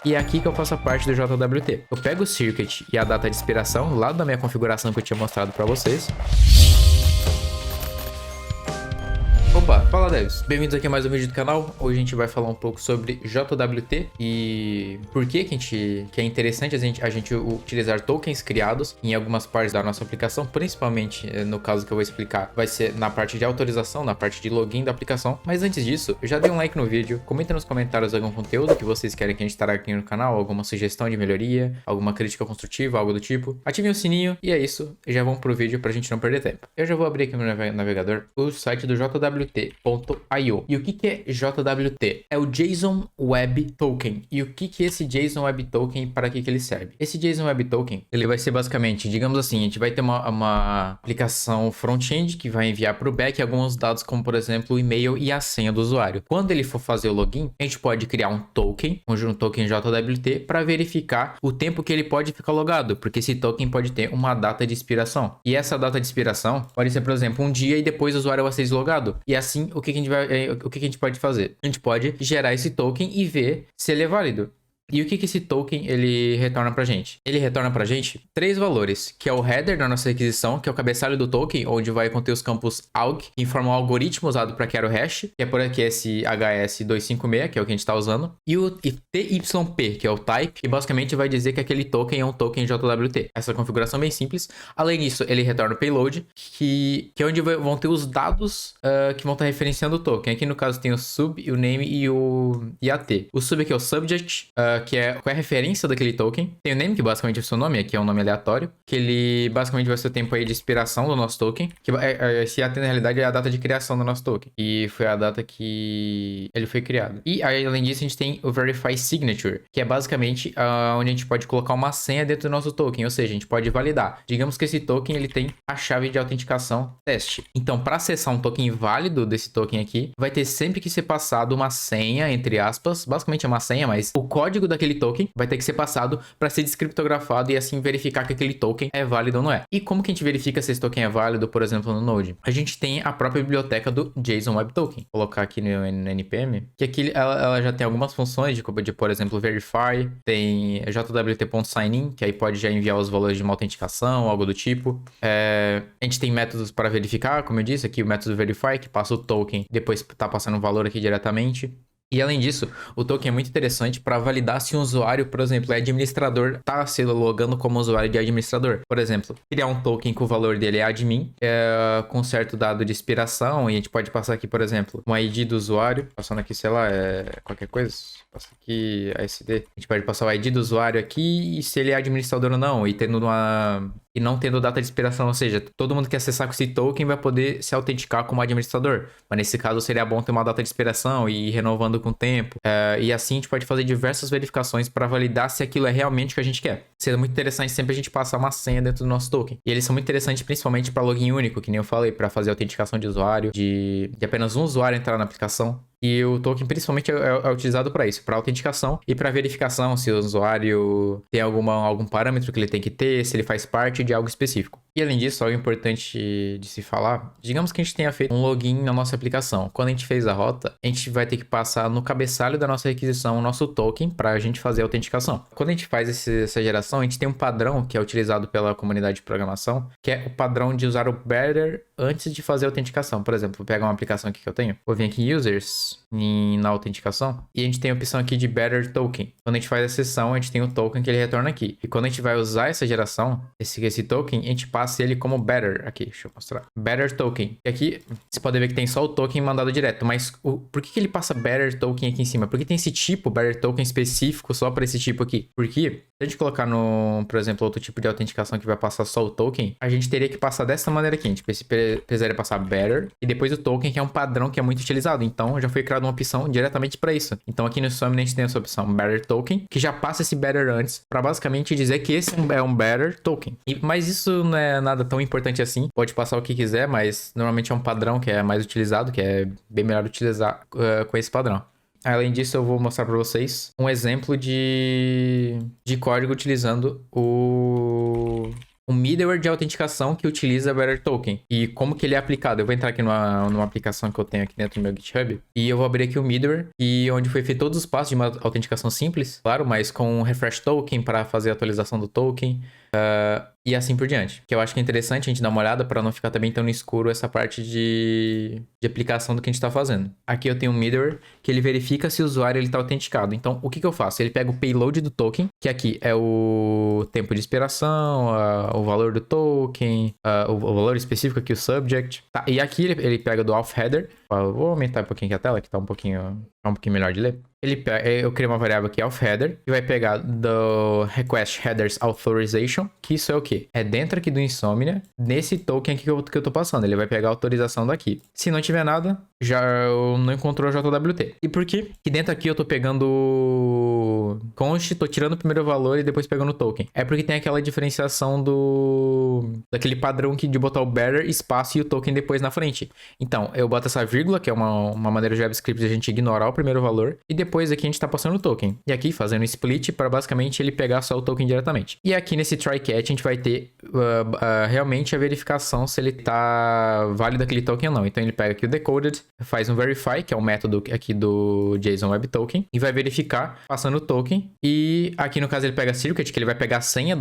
E é aqui que eu faço a parte do JWT. Eu pego o circuit e a data de expiração lá da minha configuração que eu tinha mostrado para vocês. Opa, fala devs, bem-vindos aqui a mais um vídeo do canal. Hoje a gente vai falar um pouco sobre JWT e por que é interessante a gente utilizar tokens criados em algumas partes da nossa aplicação, principalmente no caso que eu vou explicar, vai ser na parte de autorização, na parte de login da aplicação. Mas antes disso, já dê um like no vídeo, comenta nos comentários algum conteúdo que vocês querem que a gente traga aqui no canal, alguma sugestão de melhoria, alguma crítica construtiva, algo do tipo. Ativem o sininho e é isso, já vamos pro vídeo pra gente não perder tempo. Eu já vou abrir aqui no meu navegador o site do JWT. .io. E o que é JWT? É o JSON Web Token. E o que é esse JSON Web Token e para que ele serve? Esse JSON Web Token, ele vai ser basicamente, digamos assim, a gente vai ter uma aplicação front-end que vai enviar para o back alguns dados como, por exemplo, o e-mail e a senha do usuário. Quando ele for fazer o login, a gente pode criar um token JWT para verificar o tempo que ele pode ficar logado, porque esse token pode ter uma data de expiração. E essa data de expiração pode ser, por exemplo, um dia e depois o usuário vai ser deslogado. E assim, o que a gente pode fazer? A gente pode gerar esse token e ver se ele é válido. E o que esse token ele retorna pra gente? Ele retorna pra gente três valores, que é o header da nossa requisição, que é o cabeçalho do token, onde vai conter os campos alg, que informa o algoritmo usado para criar o hash, que é por aqui esse HS256, que é o que a gente está usando, e o TYP, que é o type, que basicamente vai dizer que aquele token é um token JWT. Essa configuração é bem simples. Além disso, ele retorna o payload, que é onde vão ter os dados que vão estar referenciando o token. Aqui no caso tem o sub, o name e a t. O sub aqui é o subject, qual é a referência daquele token. Tem o name, que basicamente é o seu nome, aqui é um nome aleatório, que ele basicamente vai ser o tempo aí de expiração do nosso token, que esse AT na realidade é a data de criação do nosso token, e foi a data que ele foi criado. E além disso, a gente tem o Verify Signature, que é basicamente onde a gente pode colocar uma senha dentro do nosso token, ou seja, a gente pode validar. Digamos que esse token ele tem a chave de autenticação teste. Então, para acessar um token válido desse token aqui, vai ter sempre que ser passado uma senha, entre aspas, basicamente é uma senha, mas o código daquele token vai ter que ser passado para ser descriptografado e assim verificar que aquele token é válido ou não é. E como que a gente verifica se esse token é válido, por exemplo, no Node? A gente tem a própria biblioteca do JSON Web Token. Vou colocar aqui no NPM, que aqui ela já tem algumas funções de por exemplo, verify, tem jwt.signin, que aí pode já enviar os valores de uma autenticação, algo do tipo. A gente tem métodos para verificar, como eu disse, aqui o método verify, que passa o token, depois tá passando o valor aqui diretamente. E além disso, o token é muito interessante para validar se um usuário, por exemplo, é administrador, está se logando como usuário de administrador. Por exemplo, criar um token que o valor dele é admin, com certo dado de expiração, e a gente pode passar aqui, por exemplo, um ID do usuário, passando aqui, sei lá, qualquer coisa, passa aqui ASD. A gente pode passar o ID do usuário aqui e se ele é administrador ou não, e não tendo data de expiração, ou seja, todo mundo que acessar com esse token vai poder se autenticar como administrador. Mas nesse caso seria bom ter uma data de expiração e ir renovando com o tempo. E assim a gente pode fazer diversas verificações para validar se aquilo é realmente o que a gente quer. Seria muito interessante sempre a gente passar uma senha dentro do nosso token. E eles são muito interessantes principalmente para login único, que nem eu falei, para fazer autenticação de usuário, de apenas um usuário entrar na aplicação. E o token principalmente é utilizado para isso, para autenticação e para verificação se o usuário tem algum parâmetro que ele tem que ter, se ele faz parte de algo específico. E além disso, algo importante de se falar, digamos que a gente tenha feito um login na nossa aplicação. Quando a gente fez a rota, a gente vai ter que passar no cabeçalho da nossa requisição o nosso token para a gente fazer a autenticação. Quando a gente faz essa geração, a gente tem um padrão que é utilizado pela comunidade de programação, que é o padrão de usar o better antes de fazer a autenticação. Por exemplo, vou pegar uma aplicação aqui que eu tenho, vou vir aqui em Users, na autenticação, e a gente tem a opção aqui de better token. Quando a gente faz a sessão, a gente tem o token que ele retorna aqui. E quando a gente vai usar essa geração, esse token, a gente passa ele como better. Aqui, deixa eu mostrar. Better token. E aqui, você pode ver que tem só o token mandado direto, mas por que ele passa better token aqui em cima? Porque tem esse tipo, better token específico só para esse tipo aqui. Porque se a gente colocar por exemplo, outro tipo de autenticação que vai passar só o token, a gente teria que passar dessa maneira aqui. A gente precisaria passar better e depois o token, que é um padrão que é muito utilizado. Então, já foi criada uma opção diretamente para isso. Então, aqui no Summon a gente tem essa opção better token, que já passa esse better antes, para basicamente dizer que esse é um better token. Mas isso não é nada tão importante assim. Pode passar o que quiser, mas normalmente é um padrão que é mais utilizado, que é bem melhor utilizar com esse padrão. Além disso, eu vou mostrar para vocês um exemplo de código utilizando um middleware de autenticação que utiliza Bearer Token. E como que ele é aplicado? Eu vou entrar aqui numa aplicação que eu tenho aqui dentro do meu GitHub e eu vou abrir aqui o middleware e onde foi feito todos os passos de uma autenticação simples, claro, mas com refresh token para fazer a atualização do token. E assim por diante. Que eu acho que é interessante a gente dar uma olhada para não ficar também tão no escuro essa parte de aplicação do que a gente está fazendo. Aqui eu tenho um middleware que ele verifica se o usuário está autenticado. Então, o que eu faço? Ele pega o payload do token, que aqui é o tempo de expiração, o valor do token, o valor específico aqui, o subject. Tá, e aqui ele pega do auth header. Vou aumentar um pouquinho aqui a tela, que tá um pouquinho melhor de ler. Eu criei uma variável aqui, auth header, que vai pegar do request headers authorization, que isso é o quê? É dentro aqui do Insomnia, nesse token aqui que eu tô passando. Ele vai pegar a autorização daqui. Se não tiver nada, já não encontrou a JWT. E por quê? Que dentro aqui eu tô pegando const, tô tirando o primeiro valor e depois pegando o token. É porque tem aquela diferenciação daquele padrão de botar o bearer, espaço e o token depois na frente. Então, eu boto essa vírgula, que é uma maneira de JavaScript de a gente ignorar o primeiro valor, e depois aqui a gente tá passando o token. E aqui fazendo split para basicamente ele pegar só o token diretamente. E aqui nesse try catch a gente vai ter realmente a verificação se ele tá válido aquele token ou não. Então ele pega aqui o decoded, faz um verify, que é o método aqui do JSON Web Token, e vai verificar passando o token. E aqui no caso ele pega circuit, que ele vai pegar a senha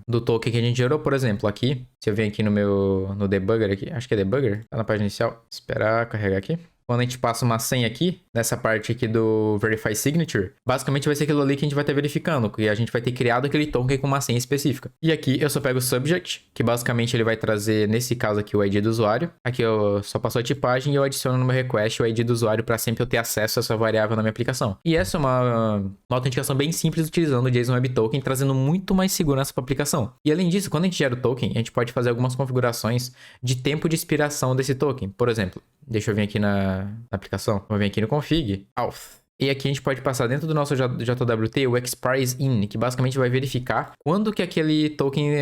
do token que a gente gerou. Por exemplo, aqui, se eu venho aqui no debugger aqui, acho que é debugger, tá na página inicial, esperar carregar aqui. Quando a gente passa uma senha aqui, nessa parte aqui do Verify Signature, basicamente vai ser aquilo ali que a gente vai estar verificando, que a gente vai ter criado aquele token com uma senha específica. E aqui eu só pego o Subject, que basicamente ele vai trazer, nesse caso aqui, o ID do usuário. Aqui eu só passo a tipagem e eu adiciono no meu request o ID do usuário para sempre eu ter acesso a essa variável na minha aplicação. E essa é uma autenticação bem simples utilizando o JSON Web Token, trazendo muito mais segurança para a aplicação. E além disso, quando a gente gera o token, a gente pode fazer algumas configurações de tempo de expiração desse token. Por exemplo, deixa eu vir aqui na aplicação. Vou vir aqui no config, auth. E aqui a gente pode passar dentro do nosso JWT o expires in, que basicamente vai verificar quando que aquele token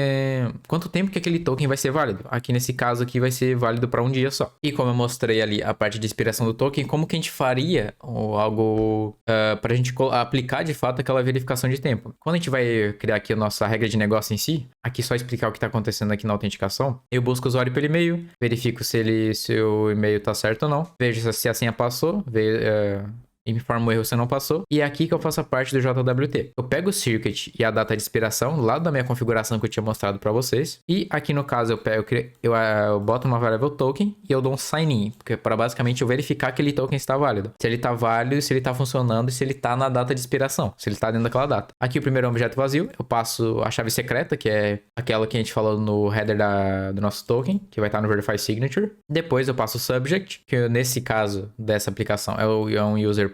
quanto tempo que aquele token vai ser válido. Aqui nesse caso aqui vai ser válido para um dia só. E como eu mostrei ali a parte de expiração do token, como que a gente faria algo para a gente aplicar de fato aquela verificação de tempo. Quando a gente vai criar aqui a nossa regra de negócio em si, aqui só explicar o que está acontecendo aqui na autenticação, eu busco o usuário pelo e-mail, verifico se o e-mail está certo ou não, vejo se a senha passou, e me informa o erro se não passou. E é aqui que eu faço a parte do JWT. Eu pego o circuit e a data de expiração lá da minha configuração que eu tinha mostrado para vocês. E aqui no caso eu boto uma variável token e eu dou um sign in, porque para basicamente eu verificar que aquele token está válido. Se ele está válido, se ele está funcionando e se ele está na data de expiração, se ele está dentro daquela data. Aqui o primeiro é um objeto vazio, eu passo a chave secreta, que é aquela que a gente falou no header do nosso token, que vai estar no Verify Signature. Depois eu passo o subject, que nesse caso dessa aplicação é um user.id,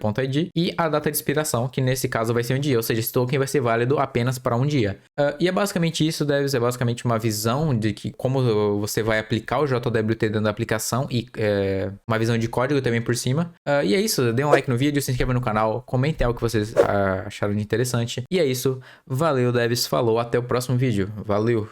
e a data de expiração, que nesse caso vai ser um dia, ou seja, esse token vai ser válido apenas para um dia. E é basicamente isso, deve ser basicamente uma visão de que como você vai aplicar o JWT dentro da aplicação e uma visão de código também por cima. E é isso, dê um like no vídeo, se inscreva no canal, comentem algo que vocês acharam de interessante. E é isso, valeu devs, falou, até o próximo vídeo, valeu!